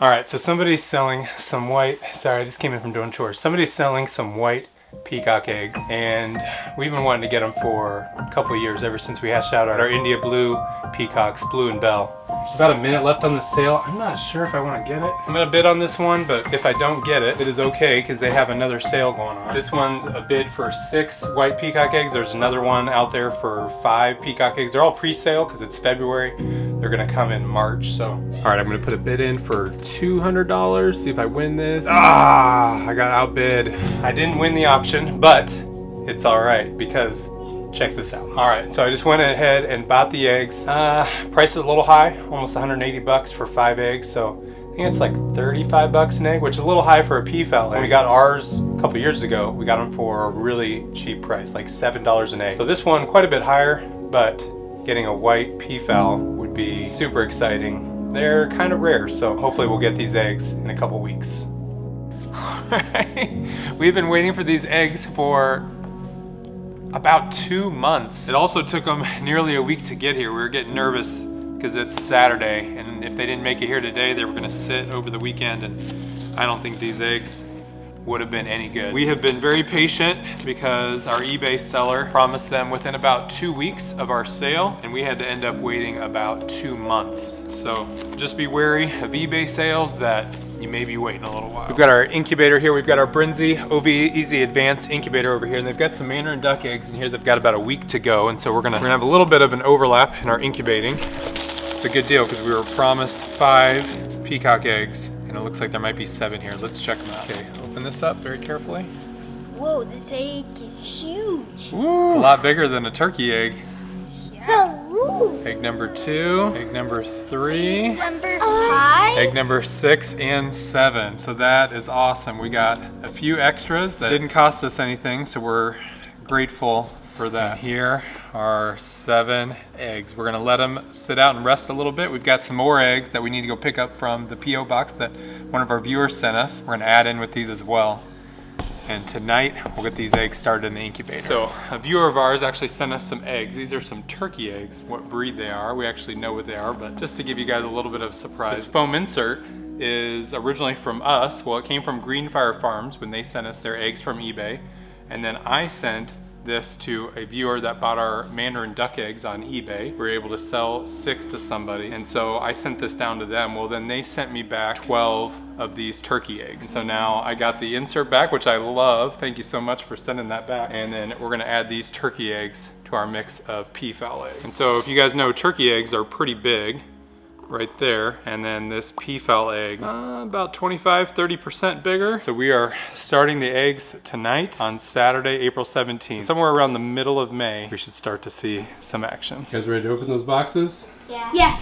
All right, so somebody's selling some white, sorry, I just came in from doing chores. Somebody's selling some white peacock eggs, and we've been wanting to get them for a couple of years, ever since we hatched out our India blue peacocks, Blue and Bell. There's about a minute left on the sale. I'm not sure if I want to get it. I'm gonna bid on this one, but if I don't get it, it is okay because they have another sale going on. This one's a bid for 6 white peacock eggs. There's another one out there for 5 peacock eggs. They're all pre-sale because it's February. They're gonna come in March, so. All right, I'm gonna put a bid in for $200, see if I win this. Ah, I got outbid. I didn't win the auction, but it's all right because check this out. All right, so I just went ahead and bought the eggs. Price is a little high, almost 180 bucks for 5 eggs. So I think it's like 35 bucks an egg, which is a little high for a peafowl. When we got ours a couple years ago, we got them for a really cheap price, like $7 an egg. So this one quite a bit higher, but getting a white peafowl would be super exciting. They're kind of rare, so hopefully we'll get these eggs in a couple weeks. We've been waiting for these eggs for about 2 months. It also took them nearly a week to get here. We were getting nervous because it's Saturday, and if they didn't make it here today, they were gonna sit over the weekend, and I don't think these eggs would have been any good. We have been very patient because our eBay seller promised them within about 2 weeks of our sale, and we had to end up waiting about 2 months. So just be wary of eBay sales that you may be waiting a little while. We've got our incubator here. We've got our Brinzy OV Easy Advanced incubator over here, and they've got some Mandarin duck eggs in here. They've got about a week to go, and so we're gonna have a little bit of an overlap in our incubating. It's a good deal because we were promised 5 peacock eggs, and it looks like there might be 7 here. Let's check them out. Okay, open this up very carefully. Whoa, this egg is huge. Woo, it's a lot bigger than a turkey egg. Yeah. Egg number 2, egg number 3, Number 5. egg number 6 and 7. So that is awesome. We got a few extras that didn't cost us anything, so we're grateful for that. Here are 7 eggs. We're gonna let them sit out and rest a little bit. We've got some more eggs that we need to go pick up from the P.O. box that one of our viewers sent us. We're gonna add in with these as well. And tonight, we'll get these eggs started in the incubator. So a viewer of ours actually sent us some eggs. These are some turkey eggs. What breed they are, we actually know what they are, but just to give you guys a little bit of surprise. This foam insert is originally from us. Well, it came from Greenfire Farms when they sent us their eggs from eBay. And then I sent this to a viewer that bought our Mandarin duck eggs on eBay. We were able to sell 6 to somebody, and so I sent this down to them. Well, then they sent me back 12 of these turkey eggs. So now I got the insert back, which I love. Thank you so much for sending that back. And then we're gonna add these turkey eggs to our mix of peafowl eggs. And so if you guys know, turkey eggs are pretty big, right there, and then this peafowl egg about 25-30% bigger. So we are starting the eggs tonight on Saturday, April 17th. Somewhere around the middle of May, we should start to see some action. You guys ready to open those boxes? Yeah.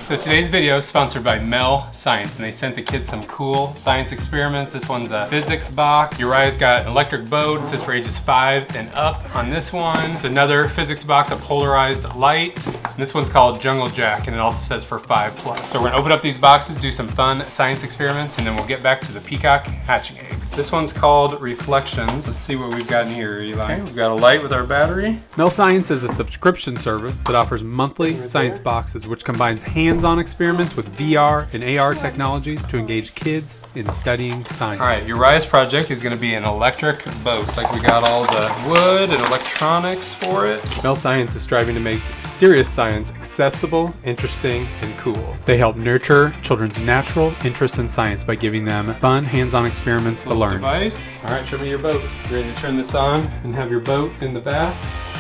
So today's video is sponsored by Mel Science, and they sent the kids some cool science experiments. This one's a physics box. Uriah's got an electric boat. It says for ages 5 and up on this one. It's another physics box, a polarized light. And this one's called Jungle Jack, and it also says for 5+. So we're gonna open up these boxes, do some fun science experiments, and then we'll get back to the peacock hatching eggs. This one's called Reflections. Let's see what we've got in here, Eli. Okay, we've got a light with our battery. Mel Science is a subscription service that offers monthly science boxes, which combines hands-on experiments with VR and AR technologies to engage kids in studying science. All right, Uriah's project is gonna be an electric boat. It's like we got all the wood and electronics for it. Mel Science is striving to make serious science accessible, interesting, and cool. They help nurture children's natural interest in science by giving them fun, hands-on experiments to learn. Device. All right, show me your boat. You ready to turn this on and have your boat in the bath?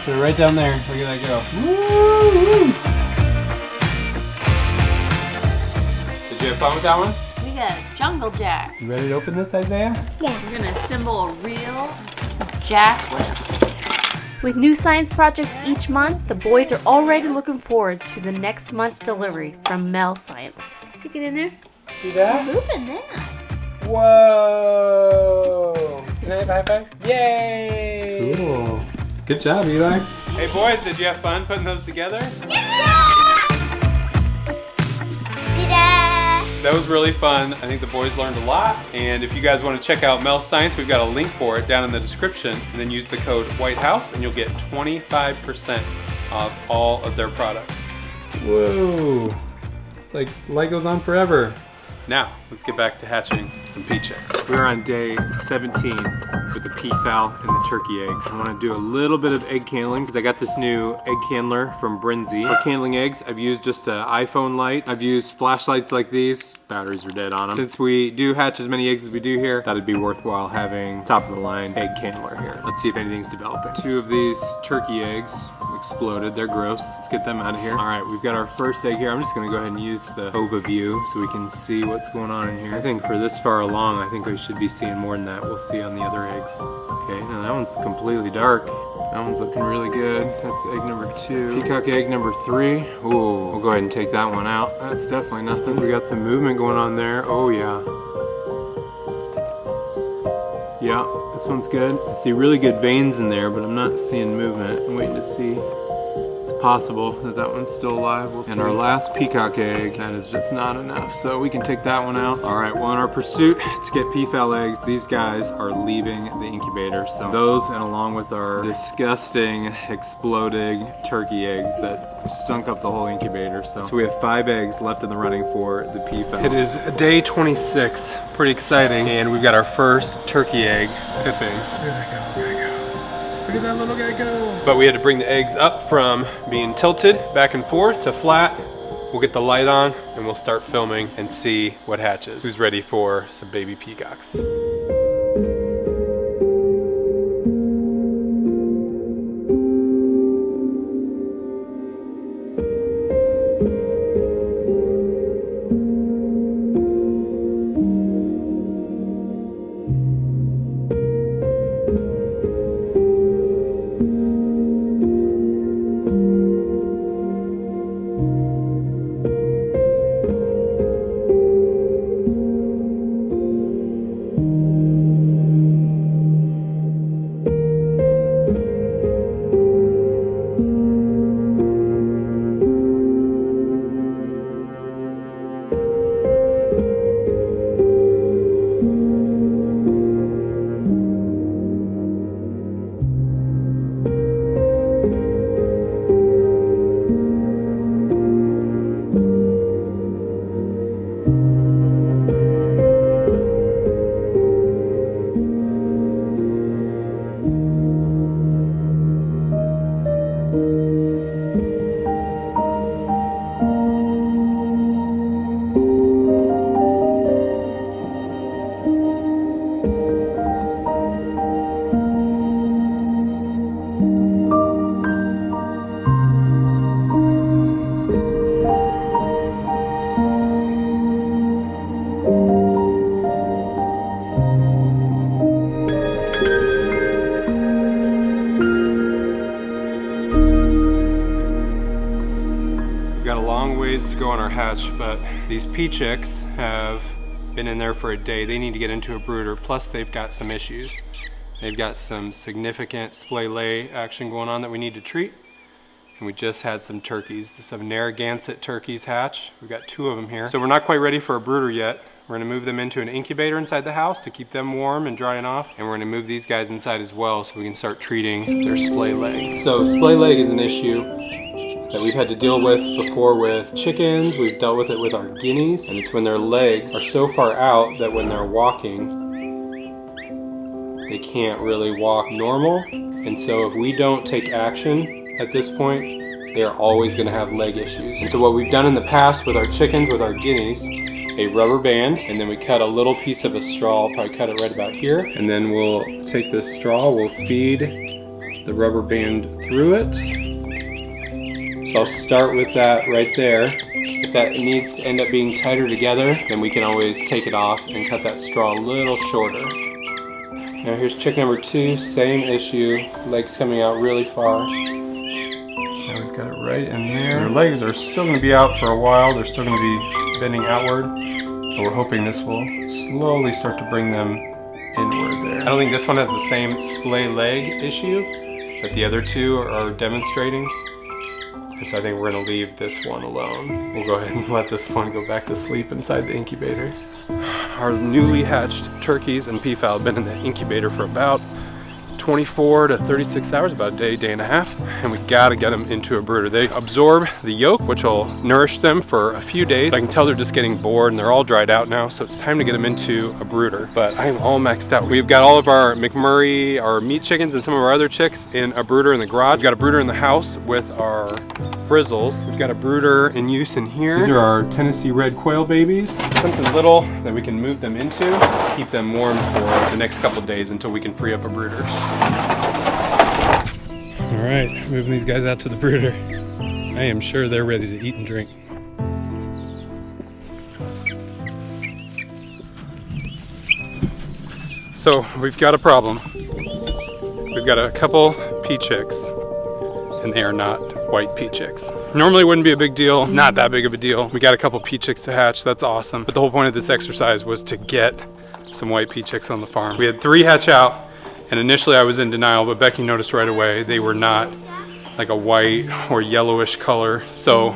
Put it right down there. Look at that go. Woo! Did you have fun with that one? We got Jungle Jack. You ready to open this, Isaiah? Yeah. We're gonna assemble a real Jack with With new science projects each month, the boys are already looking forward to the next month's delivery from Mel Science. Stick it in there. See that? Open that. Whoa! Can I have a high five? Yay! Cool. Good job, Eli. Hey boys, did you have fun putting those together? That was really fun. I think the boys learned a lot. And if you guys want to check out Mel Science, we've got a link for it down in the description. And then use the code WHITEHOUSE and you'll get 25% off all of their products. Whoa. It's like light goes on forever. Now, let's get back to hatching some pea chicks. We're on day 17 with the peafowl and the turkey eggs. I want to do a little bit of egg candling because I got this new egg candler from Brinzy. For candling eggs, I've used just an iPhone light. I've used flashlights like these. Batteries are dead on them. Since we do hatch as many eggs as we do here, thought it'd be worthwhile having top of the line egg candler here. Let's see if anything's developing. 2 of these turkey eggs exploded. They're gross. Let's get them out of here. All right, we've got our first egg here. I'm just gonna go ahead and use the overview so we can see what's going on in here. I think for this far along, I think we should be seeing more than that. We'll see on the other eggs. Okay, now that one's completely dark. That one's looking really good. That's egg number 2. Peacock egg number 3. Ooh, we'll go ahead and take that one out. That's definitely nothing. We got some movement going on there. Oh yeah. Yeah, this one's good. I see really good veins in there, but I'm not seeing movement. I'm waiting to see. It's possible that that one's still alive. We'll see. And our last peacock egg, that is just not enough. So we can take that one out. All right, well in our pursuit to get peafowl eggs, these guys are leaving the incubator. So those, and along with our disgusting exploding turkey eggs that stunk up the whole incubator. So we have 5 eggs left in the running for the peafowl. It is day 26, pretty exciting. And we've got our first turkey egg pipping. Look at that go, look at that go. Look at that little guy go. But we had to bring the eggs up from being tilted back and forth to flat. We'll get the light on and we'll start filming and see what hatches. Who's ready for some baby peacocks? To go on our hatch, but these pea chicks have been in there for a day. They need to get into a brooder, plus they've got some issues. They've got some significant splay lay action going on that we need to treat. And we just had some turkeys. Some Narragansett turkeys hatch. We've got 2 of them here. So we're not quite ready for a brooder yet. We're gonna move them into an incubator inside the house to keep them warm and drying off. And we're gonna move these guys inside as well so we can start treating their splay leg. So splay leg is an issue that we've had to deal with before with chickens. We've dealt with it with our guineas, and it's when their legs are so far out that when they're walking, they can't really walk normal. And so if we don't take action at this point, they are always gonna have leg issues. And so what we've done in the past with our chickens, with our guineas, a rubber band, and then we cut a little piece of a straw. I'll probably cut it right about here. And then we'll take this straw, we'll feed the rubber band through it. So I'll start with that right there. If that needs to end up being tighter together, then we can always take it off and cut that straw a little shorter. Now here's chick number 2, same issue. Legs coming out really far. Now we've got it right in there. So their legs are still going to be out for a while. They're still going to be bending outward. But we're hoping this will slowly start to bring them inward there. I don't think this one has the same splay leg issue that the other 2 are demonstrating. And so I think we're gonna leave this one alone. We'll go ahead and let this one go back to sleep inside the incubator. Our newly hatched turkeys and peafowl have been in the incubator for about 24 to 36 hours, about a day, day and a half, and we gotta get them into a brooder. They absorb the yolk, which will nourish them for a few days. I can tell they're just getting bored and they're all dried out now, so it's time to get them into a brooder. But I'm all maxed out. We've got all of our McMurray, our meat chickens, and some of our other chicks in a brooder in the garage. We've got a brooder in the house with our frizzles. We've got a brooder in use in here. These are our Tennessee red quail babies. Something little that we can move them into to keep them warm for the next couple days until we can free up a brooder. All right, moving these guys out to the brooder. I am sure they're ready to eat and drink. So we've got a problem. We've got a couple pea chicks, and they are not white pea chicks. Normally it wouldn't be a big deal. It's not that big of a deal. We got a couple pea chicks to hatch. That's awesome. But the whole point of this exercise was to get some white pea chicks on the farm. We had 3 hatch out, and initially I was in denial, but Becky noticed right away they were not like a white or yellowish color. So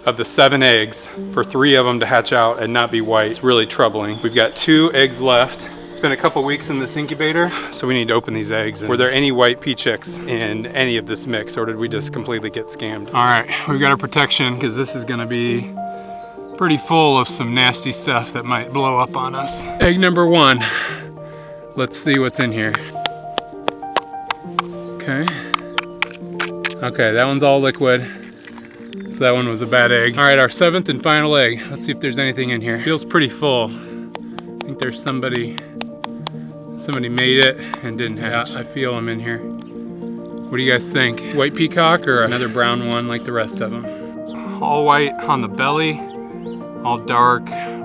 of the 7 eggs, for 3 of them to hatch out and not be white, it's really troubling. We've got 2 eggs left. It's been a couple weeks in this incubator, so we need to open these eggs. Were there any white pea chicks in any of this mix, or did we just completely get scammed? All right, we've got our protection, because this is gonna be pretty full of some nasty stuff that might blow up on us. Egg number 1. Let's see what's in here. Okay. Okay, that one's all liquid. So that one was a bad egg. All right, our 7th and final egg. Let's see if there's anything in here. Feels pretty full. I think there's somebody made it and didn't hatch. I feel them in here. What do you guys think? White peacock or another brown one like the rest of them? All white on the belly, all dark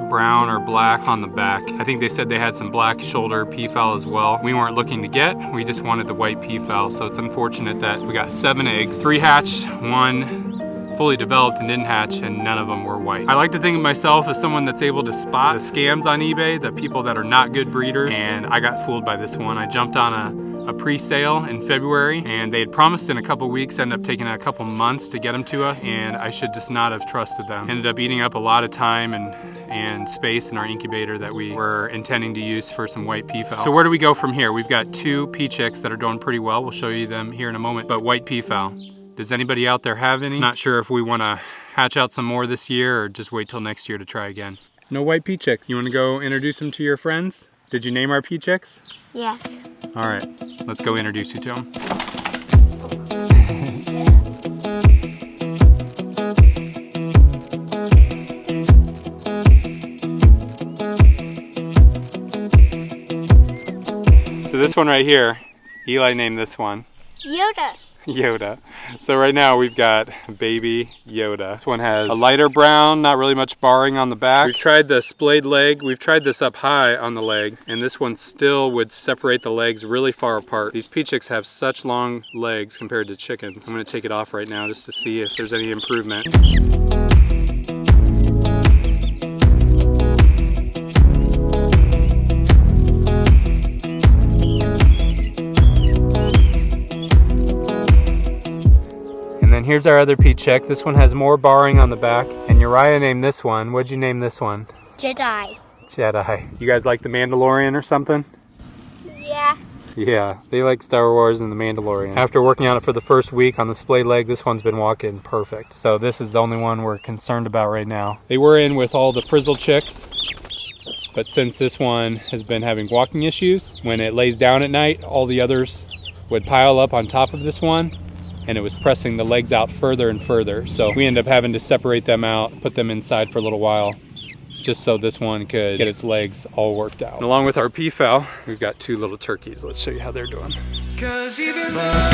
brown or black on the back. I think they said they had some black shoulder peafowl as well. We weren't looking to get, we just wanted the white peafowl, so it's unfortunate that we got 7 eggs. 3 hatched, 1 fully developed and didn't hatch, and none of them were white. I like to think of myself as someone that's able to spot the scams on eBay, the people that are not good breeders, and I got fooled by this one. I jumped on a pre-sale in February, and they had promised in a couple weeks, ended up taking a couple months to get them to us, and I should just not have trusted them. Ended up eating up a lot of time and space in our incubator that we were intending to use for some white peafowl. So where do we go from here? We've got 2 pea chicks that are doing pretty well. We'll show you them here in a moment, but white peafowl. Does anybody out there have any? Not sure if we want to hatch out some more this year or just wait till next year to try again. No white pea chicks. You want to go introduce them to your friends? Did you name our pea chicks? Yes. All right, let's go introduce you to them. So this one right here, Eli named this one Yoda. Yoda. So right now we've got baby Yoda. This one has a lighter brown, not really much barring on the back. We've tried the splayed leg. We've tried this up high on the leg, and this one still would separate the legs really far apart. These pea chicks have such long legs compared to chickens. I'm gonna take it off right now just to see if there's any improvement. And here's our other pea chick. This one has more barring on the back. And Uriah named this one. What'd you name this one? Jedi. Jedi. You guys like The Mandalorian or something? Yeah. Yeah, they like Star Wars and The Mandalorian. After working on it for the first week on the splay leg, this one's been walking perfect. So this is the only one we're concerned about right now. They were in with all the frizzle chicks, but since this one has been having walking issues, when it lays down at night, all the others would pile up on top of this one, and it was pressing the legs out further and further. So we ended up having to separate them out, put them inside for a little while, just so this one could get its legs all worked out. And along with our peafowl, we've got 2 little turkeys. Let's show you how they're doing. 'Cause even our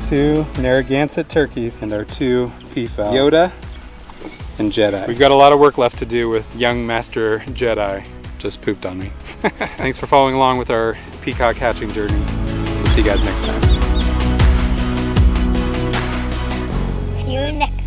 2 Narragansett turkeys and our 2 peafowl, Yoda and Jedi. We've got a lot of work left to do with young Master Jedi. Just pooped on me. Thanks for following along with our peacock hatching journey. We'll see you guys next time. See you next